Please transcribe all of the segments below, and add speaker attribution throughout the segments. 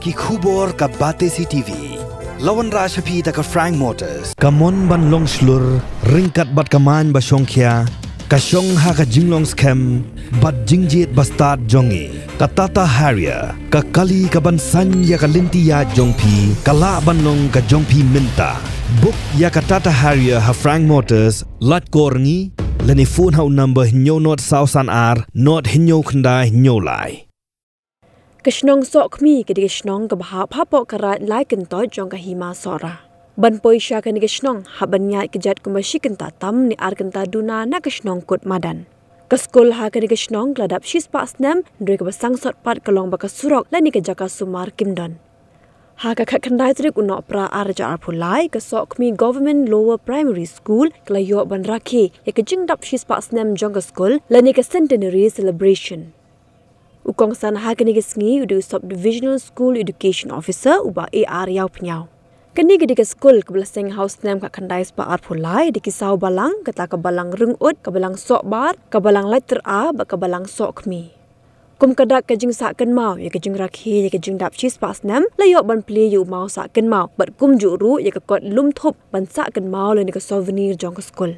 Speaker 1: ki khubor ka Batesi TV. Lawan Rashapi taka Frank Motors. Kamon ban long slur, ringkat bat kaman ba Shongkia, kasyong ha ka jinglong scam, bat jingjit bastard jongi, ka Tata Harrier, ka kali ka ban san ya ka linti ya jongpi, ka la ban long ka jongpi minta. Book ya ka Tata Harrier ha Frank Motors, lat korngi, lani phone hau number hinyo not sausan ar, not hinyo khandai hinyo lai.
Speaker 2: Kashnong sok mi ke kashnong ke bahap hapok karat lai kentoi jong ka hima sora. Ban poi sya kan kashnong haban nyat kejat kumashi kenta tam ni ar kenta duna na kashnong kut madan. Kaskol ha kan kashnong gladap shis pas nem ndre ke basang sot pat kalong baka surok la ni ke jaka sumar kimdon. Ha ka khat khandai trik unok pra arja ar phulai ka sok mi government lower primary school klayo ban rakhi ya ke jingdap shis pas nem jong ka skol la ni ke centenary celebration. Ukong san hakani gesngi udu subdivisional school education officer uba AR yau pnyau. Kani gedi ke school ke belaseng house name ka khandai spa ar phulai di kisau balang kata ka balang rungut ka balang sok bar ka balang letter a ba ka balang sok mi. Kum kadak ke jing sa kan mau ya ke jing rakhi ya ke jing dap chis pas nam la yo ban play yu mau sa kan mau bat kum ju ru ya ke kot lum thup ban sa kan mau le ni ke souvenir jong ke school.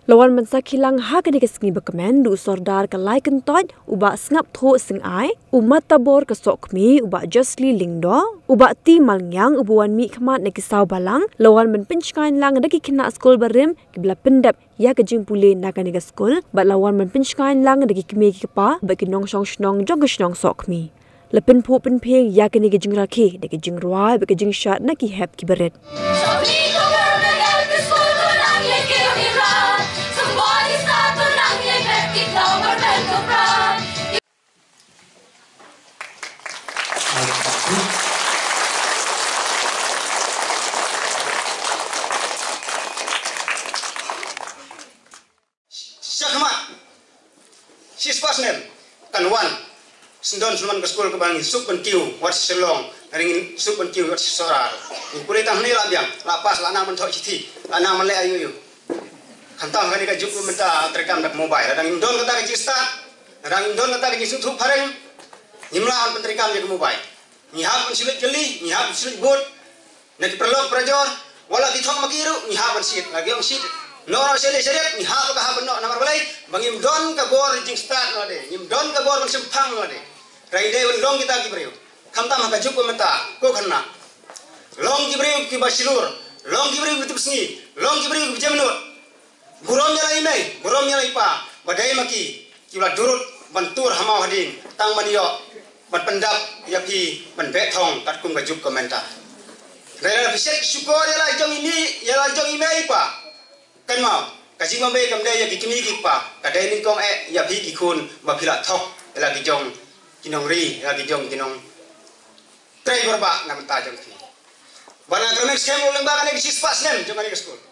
Speaker 2: Lawan mansa kilang ha kani ke sengi bakamen du sordar ka lai kentot uba sngap tho sing ai umat tabor ke sokmi uba justly lingdo uba ti malngyang ubuan mi khamat ne kisau balang lawan men pinchkain lang daki kina skol barim kibla pendap ya ke jing pule na kani ke skol ba lawan men pinchkain lang daki kime ki pa ba ki nong shong shnong jog shnong sokmi lepin pho pin pheng ya kani ke jing rakhi de ke jing rwai ba ke jing shat na ki hep ki beret.
Speaker 3: Sis pasnem kan wan sendon suman ke sekolah ke bangi sup pentiu wat selong ringin sup pentiu wat sorar kulai tang ni lah biang lapas lana mentok citi lana mele ayu yu kantang kani ka juku menta terekam dak mobile dan indon kata ke start dan indon kata ke sup pareng nimlaan penterekam ke mobile nyihap pensilit jeli nyihap pensilit bot nak perlok prajor wala dithok makiru nyihap pensit lagi om sit no sele seret ni ha ka ha no namar balai bangim don ka bor jing start lade nim don ka bor mansum phang lade rai de long kita ki breu khamta ma ka juk mata ko khanna long ki breu ki basilur long ki breu bitub sni long ki breu jamnur burom nyalai mai burom nyalai pa badai maki ki la durut bantur hamau hadin tang manio ban pendap ya pi ban be thong kat kum ka juk komenta rai fisek syukur ya la jong ini ya la jong imei pa kan mau kasih mambe kamde ya kikimi kikpa kadai ni kong ya bi kikun ba phila thok la ki jong kinong ri la ki jong kinong trai gorba nam ta jong ki bana kramek schem ulang ba kan ki spas nem jong ani ke school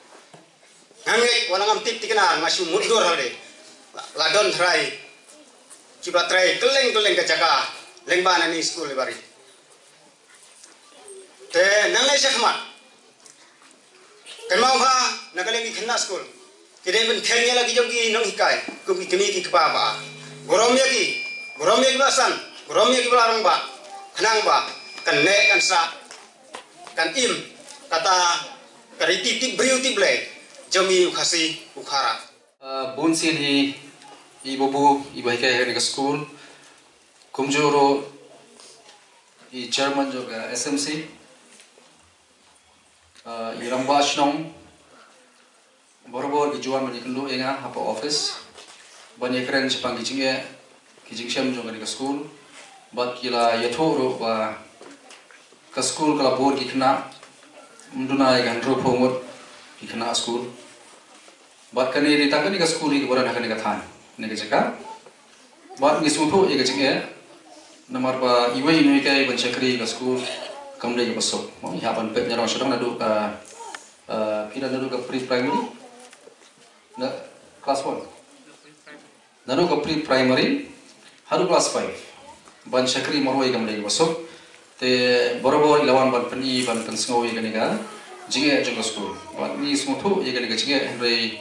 Speaker 3: ngange wala ngam tip tikana masu mundur hade la don try ciba try keleng ke jaga leng ba ni school bari te nangai sekhmat kan mau ha nagaling ikhna school kide ben khenya lagi jogi nong hikai kum ki kemi ki kpa ba goromya ki basan goromya ki balarang ba khanang ba kan ne kan sa kan im kata kariti ti briuti ble jomi khasi ukhara
Speaker 4: bunsin hi ibubu ibai ke school kumjoro i chairman juga SMC iramba shnong borobor gijuan mani kendo enga apa office banyak keren sepang kijingnya kijing syam juga di school bat kila yatoro ba ke school kala bor kena munduna gan ro phomot kena school bat kani di tangan di school di boran akan dikatakan ne ke jaka bat ngismuto ye ke jingnya nomor ba iwe ini kai ban chakri ke school kamde ke besok mau haban pet nyarong sedang nadu ka pila nadu ka pre primary na class 1 nadu ka pre primary haru class 5 ban chakri moroi kamde ke besok te borobor ilawan ban pani ban pensngoi ke nega jinge jong school ban ni smutu ye ke nega jinge henry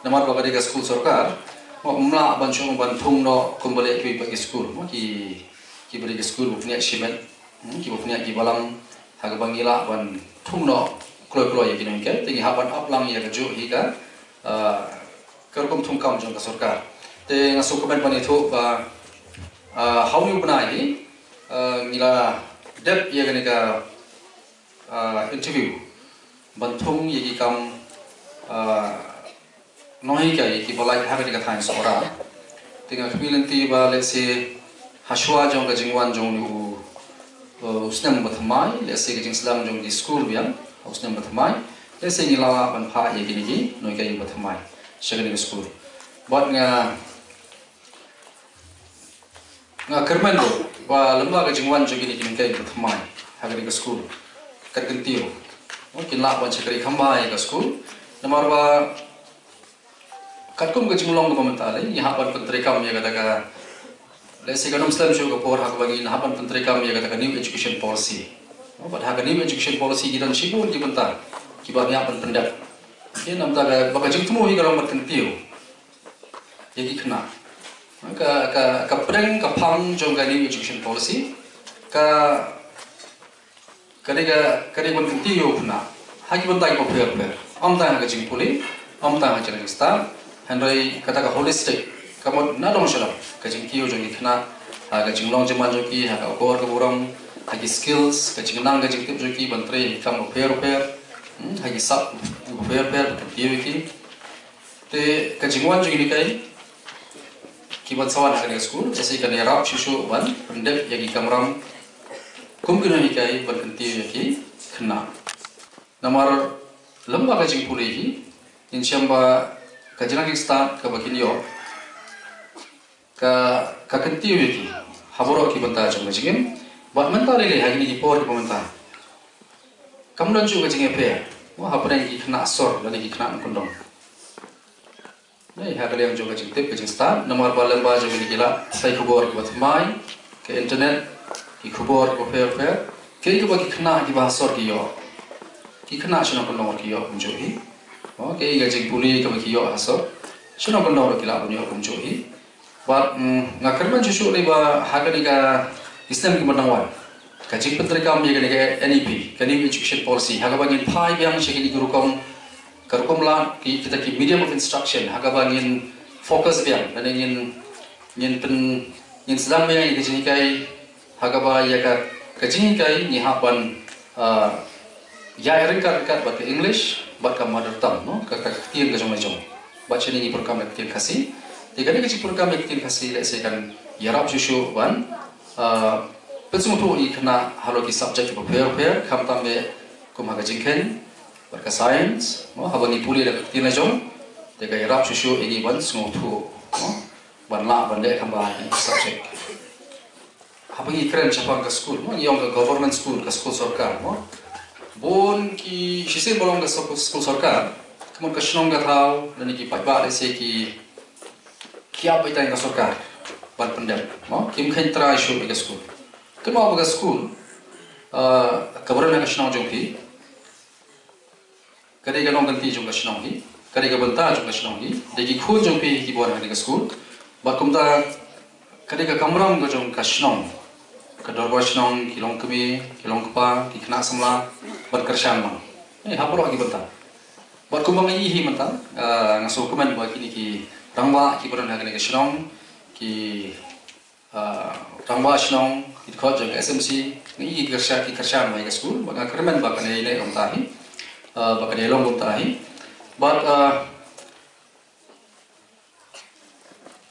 Speaker 4: nomor ba ka school sarkar mau mla ban chong ban thung no kumbale ki pa school mo ki beri school punya shimen ki punya ki balang haga bangila ban thumno kloi ya kinong ke tingi haban aplang ya ju hi ka kerkom thumkam jong ka sarkar te ngaso komen ban itu ba how you banai ngila dep ya gani ka interview bantung ya ki kam noi ka ki balai haga ka thain sora tinga kemilen ti ba let's say hashwa jong ka jingwan jong lu usnam bathmai let's say ka jing slam jong di school biang usnam bathmai let's say ngila ban pha ya gini ki noi ka bathmai shagani school but nga kerman do ba lemba ka jingwan jong gini kin kai bathmai hagari ka school kat gentio kin la ban chakari khambai ka school namar ba katkum ka jingulong ka pamentale yaha ban pentri kam ya kata ka let's say kanum slam show ka por hak bagi na ban pentri kam ya kata ka new education policy but hak new education policy gidan shibun di bentar ki ba ya ban pendak ye nam ta ka baka jingtumo hi garong ban kentio ye ki khna ka preng ka phang jong ka new education policy ka kadiga ban kentio khna hagi ban tai ko fer am ta ka jingpuli am ta ha chang sta Henry kata ka holistic kamu na dong shala ka jing kiyo jong ikna ha ka jing long jaman jo ki ha ka kor ka burang ha ki skills ka jing nang ka jing tip jo ki ban train kam pair ha ki sap pair ka kiyo ki te ka jing wan jo ni kai ki ban sawan ha ka school jese ka ne rap shishu ban pendek ya ki kamram kum kino ni kai ban kentiyo ki khna namar lamba ka jing puli ki insyamba kajian kita start ke bagian ka kentiu yaki haboro ki banta jong jingem ba menta lele ha ni por ki banta kamu dan juga jinge pe wa habren ki khna sor dan ki khna kundong nei ha kalian juga jing tip ke start nomor balan ba jong ni gila sai khobor ki batmai ke internet ki khobor ko fer ke ki ba ki khna ki ba sor ki yo ki khna shona kundong ki yo jo hi oke ga jing puli ka kiyo aso shino kon dawro kila bunyo kum johi ba ngakarman jushu le ba hagani ga islam ki manawal ka jing petrika mi ga NEP ka new education policy haga bangin phai byang shegi gurukom karukom la ki kita ki medium of instruction haga bangin focus byang dan ngin islam ya ni jini kai haga ba ya ka jini kai ni hapan ya ringkat bat English bat ka mother tongue no ka tiang ka jong jong baca ni program aktif kasih tiga ni kecil program aktif kasih let's say kan yarab shushu ban pensum tu ikna halo ki subject pair kam tambe kum ha jingken bat ka science no habani puli da tiang jong tiga yarab shushu ini ban semua tu no ban la ban de kam ba subject habani keren chapang ka school no yong ka government school ka school sarkar no bon ki shisen bolong ka school sarkar kemun ka shnong ka thau dan ki patba se ki apa itai ka sarkar ban pendam no kim khain try show ka school kemo ka school kabaran ka shnong jong ki kade ka nong ganti jong ka shnong ki kade ka banta jong ka shnong ki de ki khun jong ki bon ka school ba kumta kade ka kamram ka jong ka shnong kadorwa shnong kilong kemi kilong kpa ki khna samla bar karshan mang hapuro ki banta bar kumbang hi manta ngaso kuman ba kini ki rangwa ki boran hagane shnong ki rangwa shnong ki kho jang SMC ngi ki karshan mai ka school ba karman ba kane le rom tahi ba kane long rom tahi but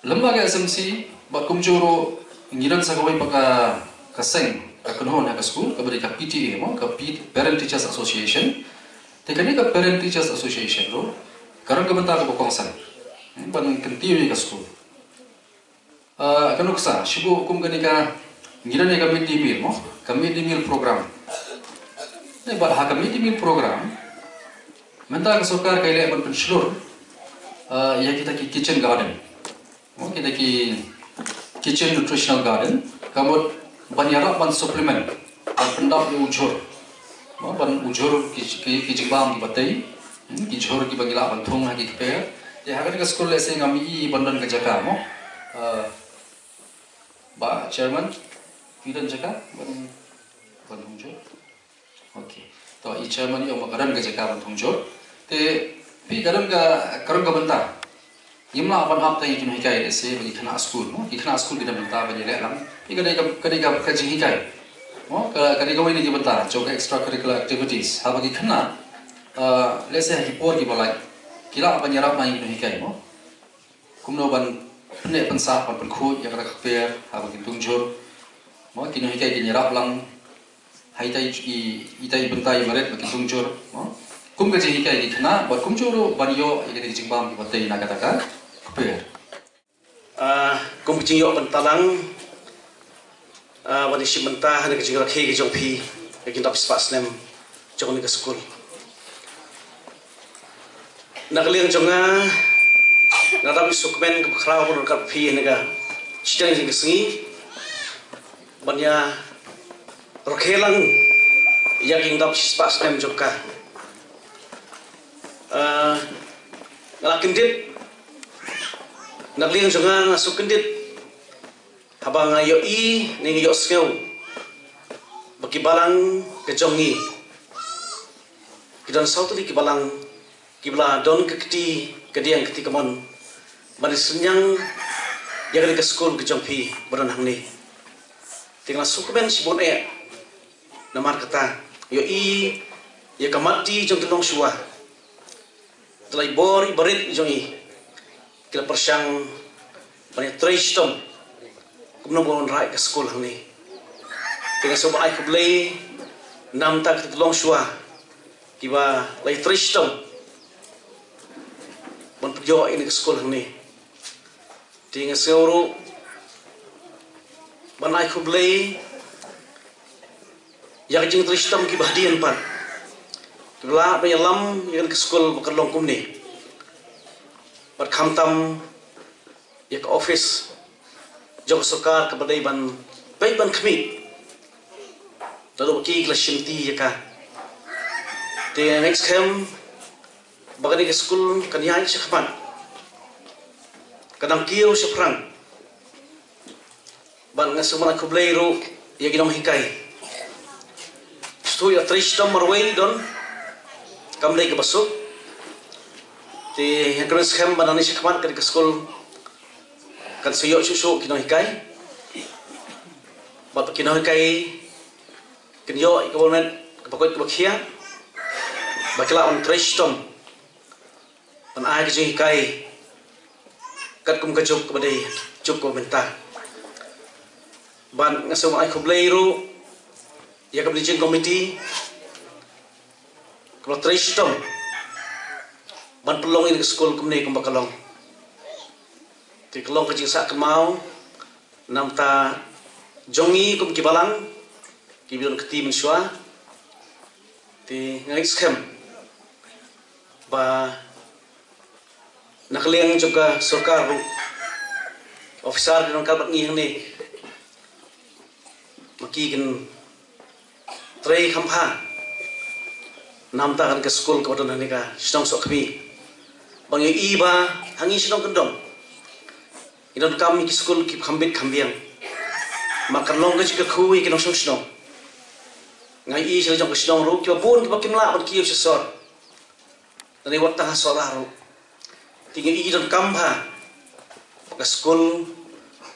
Speaker 4: lembaga SMC ba kumjuro ngiran sagawai baka kaseng kakunhon ha school kabari ka PTA mo ka Parent Teachers Association te kani ka Parent Teachers Association ro karang ka banta ka bokongsan ban kentiyo ka school kanuksa shibu kum kani ka ngira ne ka midday meal mo ka midday meal program ne ba ha ka midday meal program menta ka sarkar kaile ban penshur ya kita ki kitchen garden mo kita ki kitchen nutritional garden kamot banyara ban supplement ban pendap ujur ban ujur ki jigbam ki batai ki jhor ki bagila ban thong ha ki pe ya hagan ka school lese ngami bandan ka jaka mo ba chairman pidan jaka ban chairman yo makaran ga jeka ban thongjo te pi garam ga banta yimla ban ap tai kin hikai se bagi khana school no ki khana school gida banta bani le lam pi ga ka jing hikai no ka ga wini gi banta jo extra curricular activities ha bagi khana let's say hi por ki balai kila ban yarap mai kin hikai no kumno ban ne pansa pan khu ya ka khper ha bagi tungjor mo kin hikai kin yarap lang hai tai i tai bentai maret bagi tungjor no kum ga jing hikai di khana ba kumjoro banyo ile di jingbam ki batai na kata ka khper
Speaker 3: kum jing yo bentalang wani si benta hana ke jing rakhe ke jong phi ke kin dap spas nem jong ni ke school nakliang jonga nadam sukmen ke khraw bur ka phi ne ga chitang jing ke singi banya rakhe lang ya king dap spas nem joka ngalakin nakliang jonga ngasukin dit habang ayo i ning yo skeu bagi balang ke jongi kidan sautu di kibalang kibla don ke keti kediang keti kamon mari senyang ya ke school ke jongpi badan hangni tinggal sukuben sibon namar kata yo i ya kamati jong tilong suwa telai bori berit jongi kila persyang banyak tristom kumno bon rai ke school hangni tinggal soba ai kublei nam tak tilong suwa kiba lai tristom bon perjo ini ke school hangni tinggal seuru ban ai kublei yang jing tristom kiba hadian pan kibla penyelam yang ke school bekerlong kumni berkamtam ya ke office jog sokar kepada ban baik ban kami lalu bagi kelas shinti ya ka the next camp bagani ke school kan yai sekman kadang kiu seprang ban ngasumana kublero ya ginong hikai stu ya tristom marway don kamlay ke basuk di yang keren scam banani sekman ke school kan suyo susu kino hikai bapak kino hikai kinyo ikabonet kapakot kabakhia bakla on tristom pan ai ke hikai kat kum kajuk kabadai juk ko benta ban ngasum ai kublero ya kablijing committee kalau tristom ban pelong ini ke school kumne kum bakalong ti kelong ke jingsa kemau nam ta jongi kum kibalang kibion keti mensua ti ngai scam ba nakliang juga sarkar officer di nongkal ngi hne makikin trei khampa nam ta kan ke school ko don ni ka sidong sok kami bang iba hangi sidong kendong idon kami ke school ki khambit khambiang makan long ke jika kui ke nong sidong ngai i sidong ke sidong ru ki pun ke bakim la ban ki sor dan wat ta solar ru tinggal i don kamha ke school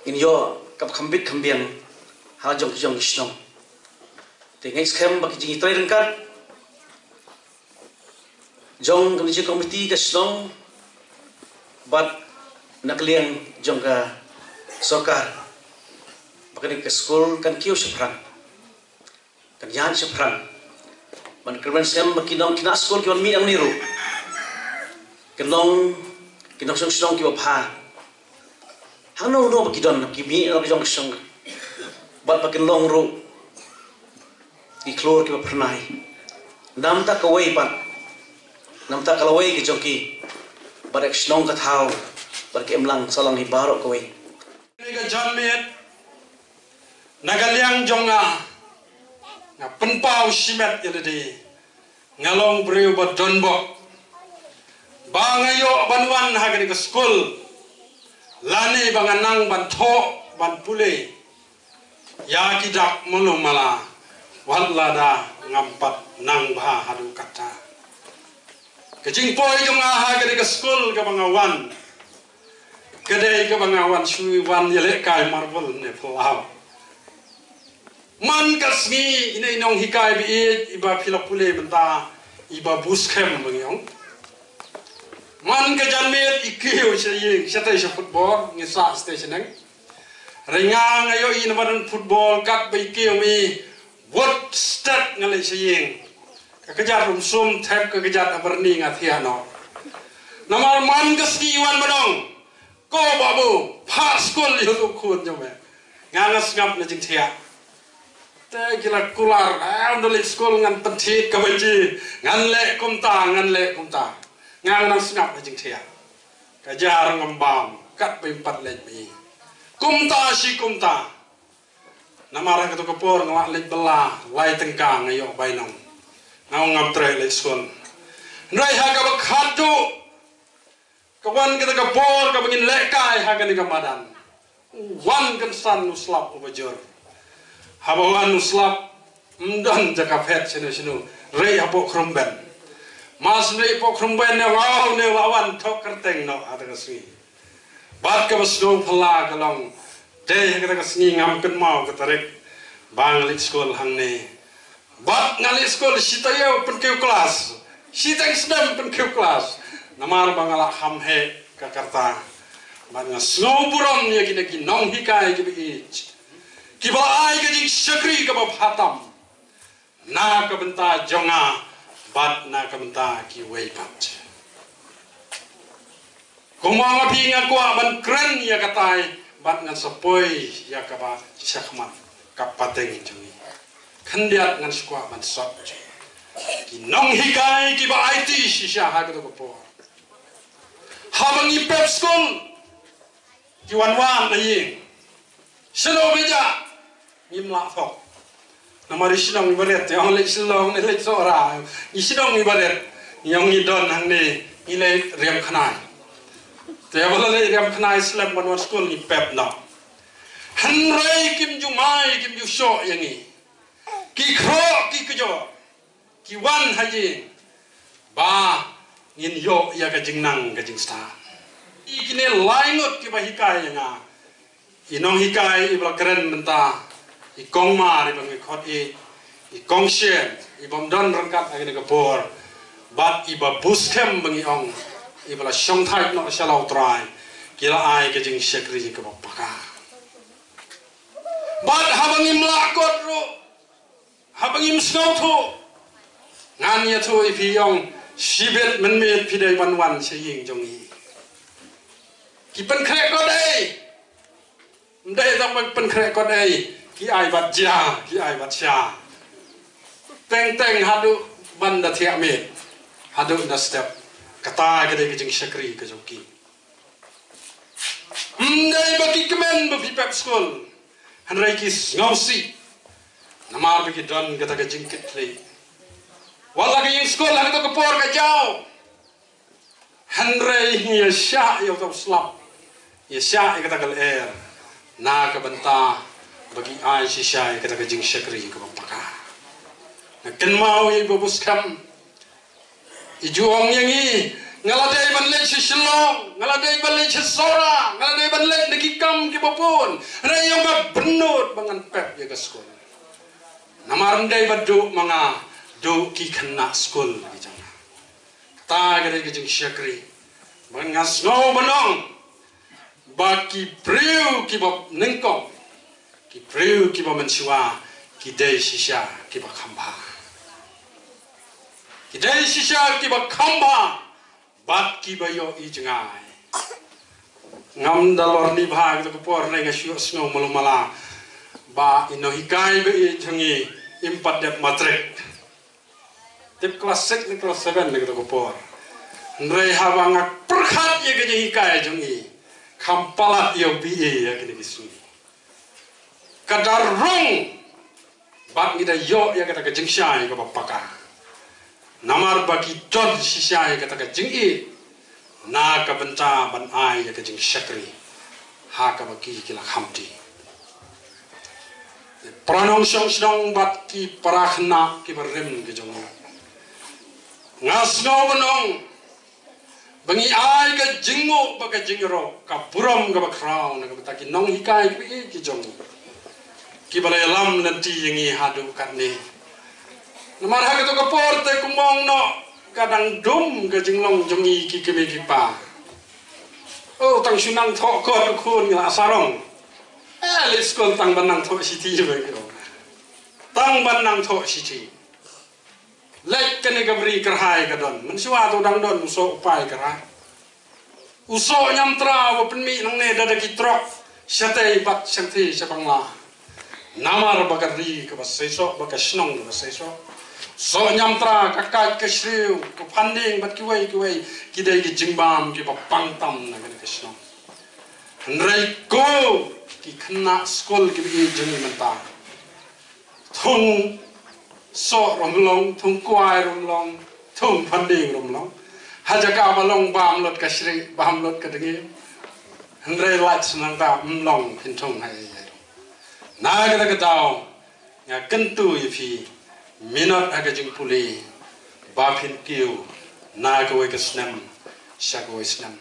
Speaker 3: in yo kap khambit khambiang ha jong sidong tinggal scam baki jingi trai rengkat jong komisi komiti ke sidong bat nakliang jong ka sokar bakani ke school kan kiu seprang kan yan seprang man kerban sem makinong kina school kiwan mi ang niru kenong kinong song sidong kiwa pha hano no bakidon kimi ang jong song bat bakin long ru di klor kiwa pernai nam ta kawai pan nam ta kalawai ki jongki barek snong ka thau barek emlang salang hi baro kawai
Speaker 5: ga janmet nagaliang jonga na penpau simet yelede ngalong breu bot donbo bangayo banwan hagani ke school lani banganang ban tho ban pule ya kidak mono mala Watlada ngampat nang bah hadu kata. Kejing poi jong aha ke school ke bangawan. Kedai ke bangawan shui wan yelek kai marvel ne pulau. Man kasni ini nong hikai bi iba pilapule benta iba buskem bangyong. Man ke janmet ikiu saying satai sa football ngisa stationeng. Ringang ayo in badan football kat bi ikiu mi what start ngalai saying. Kekejar rumsum tap kekejar abarni ngathiano. Namal man kasni wan badong. Ko babu pas school yuk kun jome. Ngangas ngap na jing tia. Te kila kular ndalik school ngan pentit kabaji ngan le kumta ngang nang snap na jing tia. Kajar ngambam kat pimpat lej mi. Kumta namara ketu kapor ngawak lej bela lai tengkang ayo bainong. Ngau ngam tre lej school. Ndai haga bakhadu kawan kita kapor kabangin lekai haga ni kamadan. Wan kan san nuslap ubajur. Habawan nuslap mdan jakapet sinu rei hapo krumben. Mas rei po krumben ne wow ne wawan tok kerteng no ada kasih. Bat ka basno phala kalong. Dei kita kasih ngam kan mau ketarik banglik school hang ne. Bat ngalik school sitayo penkeu kelas. Sitang sedam penkeu kelas. Namar bangala hamhe kakarta. Bat ngasno buron ya kini nong hikai gibi ich. Kiba ai ka jing syakri ka hatam. Na ka benta jonga bat na ka benta ki weipat. Kumanga pinga kwa ban kren ya katai bat ngan sapoi ya ka ba syakmat kapateng jongi. Kandiat ngan skwa ban sot. Ki nong hikai kiba ai ti shisha ha ka ko. Habang ipep school ki wan na ying. Sino beja Imla fok. Namari sinong ibaret yang lek silong ne lek sora. Isinong ibaret yang idon hang ne ile riam khanai. Te bala le riam khanai slam ban school ni pep na. Hanrei kim ju mai kim ju sho yang ni. Ki kho ki kjo. Ki wan haji. Ba ngin yo ya ka jingnang ka jingsta. Ikine laingot ki ba hikai nga. Inong hikai ibla keren benta. Ikong ma di bang ikot ikong shen ibam don rangkat agak negapor bat iba buskem bang iong ibala shong thai no shalau try kila ai ke jing shekri ke bapaka bat habang imlakot ro habang im snow tho ngan ya tho ipi yong shibet men met pidai wan se ying jong i ki pen krek ko dei ndai dam pen krek ko dei ki ai bat ja ki ai bat sha teng hadu banda thia me hadu na step kata ke de jing shakri ke joki ndai ba ki kemen ba pep school hanrai ki ngausi namar ba ki don kata ke jing kitle wala ke yung school han to ko por ka jao hanrai ya sha yo to slap ya sha kata kal air na ka banta bagi ai sisai kata kajing syakri ke bapaka. Naken mau i babus kam. Ijuang yang i ngaladai banlek siselong, ngaladai banlek sesora, ngaladai banlek nekikam ki bapun. Rayong ba benut bangan pep ya ke school. Namarandai badu manga do ki kena school di jana. Ta kata kajing syakri. Bangas no banong. Baki priu ki bap nengkong. Ki priu ki ba mensiwa ki dei shisha ki ba khamba ki dei shisha ki ba khamba bat ki ba yo i jangai ngam dalor ni bhag to por ne ngasio snow malumala ba ino hikai be i jangi impat det matrek tip kelas 6 ni kelas 7 ne to por ndrei hawanga perkhat ye ge hikai jangi khampalat yo bi ya kini bisu kadar rong bat ngida yo ya kata ke jingshai ke bapaka namar bagi don sishai kata ke jingi na ka benta ban ai ya ke jing shakri ha ka bagi kila khamti pranong shong bat ki parakhna ki barrem ki jong ngas nong bangi ai ka jingo ba ka jingro ka puram ka ba crown ka ta ki nong hikai ki jong ki balai lam nanti yangi hadu kan ni namar ha ka to ka porte kumong no kadang dum ka jinglong jongi ki keme ki pa oh tang sunang tho ko khun la sarong let's go tang banang tho siti ba ko tang banang tho siti lek kene gabri kerhai kadon men siwa to dang don uso upai kera uso nyam tra wo penmi nang ne dada ki trok syate bat syante syabangla namar bagari ka baseso bagasnong baseso so nyam tra kakai ke shriu ko panding bat kiwai ki dai ki jingbam ki papang tam na ke snong nrai ko ki khna skol ki bi jeni menta thung so romlong thung kwai romlong thung panding romlong hajaka balong bam lot ka shri bam lot ka dingi nrai lat snang ta mlong phin thung hai na ga ga daw ya kentu yi phi minot aga jing puli ba phin kiu na ga we ka snam sha ga we snam